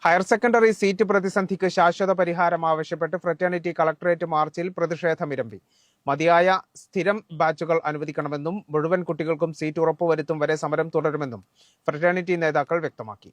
Higher secondary seat പ്രതിസന്ധിക്ക് ശാശ്വത പരിഹാരം ആവശ്യപ്പെട്ട് ഫ്രറ്റേണിറ്റി കളക്ടറേറ്റ് മാർച്ചിൽ പ്രതിഷേധമിരമ്പി. മതിയായ സ്ഥിരം ബാച്ചുകൾ അനുവദിക്കണമെന്നും മുഴുവൻ കുട്ടികൾക്കും സീറ്റ് ഉറപ്പുവരുത്തും വരെ സമരം തുടരുമെന്നും ഫ്രറ്റേണിറ്റി നേതാക്കൾ വ്യക്തമാക്കി.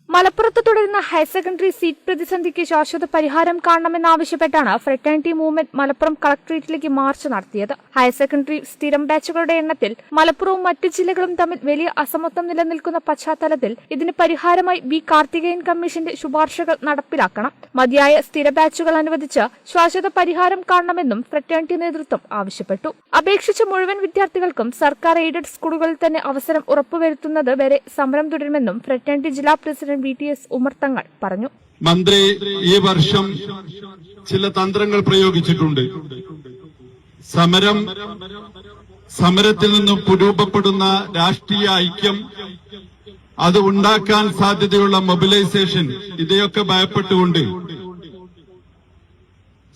മലപ്പുറത്ത് തുടരുന്ന ഹയർ സെക്കൻഡറി സീറ്റ് പ്രതിസന്ധിക്ക് ശാശ്വത പരിഹാരം കാണണമെന്നാവശ്യപ്പെട്ടാണ് ഫ്രറ്റേണിറ്റി മൂവ്മെന്റ് മലപ്പുറം കളക്ടറേറ്റിലേക്ക് മാർച്ച് നടത്തിയത്. ഹയർ സെക്കൻഡറി സ്ഥിരം ബാച്ചുകളുടെ എണ്ണത്തിൽ മലപ്പുറവും മറ്റു ജില്ലകളും തമ്മിൽ വലിയ അസമത്വം നിലനിൽക്കുന്ന പശ്ചാത്തലത്തിൽ ഇതിന് പരിഹാരമായി ബി കാർത്തികേയൻ കമ്മീഷന്റെ ശുപാർശകൾ നടപ്പിലാക്കണം. മതിയായ സ്ഥിര ബാച്ചുകൾ അനുവദിച്ച് ശാശ്വത പരിഹാരം കാണണമെന്നും ഫ്രറ്റേണിറ്റി നേതൃത്വം ആവശ്യപ്പെട്ടു. അപേക്ഷിച്ച മുഴുവൻ വിദ്യാർത്ഥികൾക്കും സർക്കാർ എയ്ഡഡ് സ്കൂളുകളിൽ തന്നെ അവസരം ഉറപ്പുവരുത്തുന്നത് വരെ സമരം തുടരുമെന്നും ഫ്രറ്റേണിറ്റി ജില്ലാ പ്രസിഡന്റ് VTS ഉമർ തങ്ങൾ പറഞ്ഞു. മന്ത്രി ഈ വർഷം ചില തന്ത്രങ്ങൾ പ്രയോഗിച്ചിട്ടുണ്ട്. സമരത്തിൽ നിന്നും രൂപപ്പെടുന്ന രാഷ്ട്രീയ ഐക്യം, അത് ഉണ്ടാക്കാൻ സാധ്യതയുള്ള മൊബിലൈസേഷൻ, ഇവയൊക്കെ ഭയപ്പെട്ടുകൊണ്ട്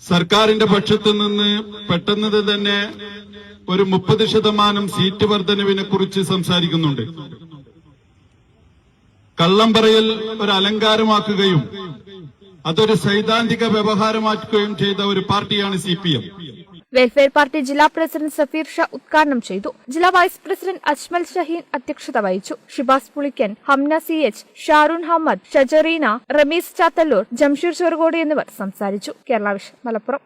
സർക്കാരിന്റെ പക്ഷത്തു നിന്ന് പെട്ടെന്ന് തന്നെ ഒരു 30% സീറ്റ് വർധനവിനെ കുറിച്ച് സംസാരിക്കുന്നുണ്ട്. കള്ളം പറയൽ ഒരു അലങ്കാരമാക്കുകയും അതൊരു സൈദ്ധാന്തിക വ്യവഹാരമാക്കുകയും ചെയ്ത ഒരു പാർട്ടിയാണ് CPM. വെൽഫെയർ പാർട്ടി ജില്ലാ പ്രസിഡന്റ് സഫീർ ഷാ ഉദ്ഘാടനം ചെയ്തു. ജില്ലാ വൈസ് പ്രസിഡന്റ് അജ്മൽ ഷഹീൻ അധ്യക്ഷത വഹിച്ചു. ഷിബാസ് പുളിക്കൻ, ഹംന CH, ഷാരൂൺ ഹമ്മദ്, ഷജറീന, റമീസ് ചാത്തല്ലൂർ, ജംഷീർ ചെറുകോടി എന്നിവർ സംസാരിച്ചു. കേരള വിഷൻ, മലപ്പുറം.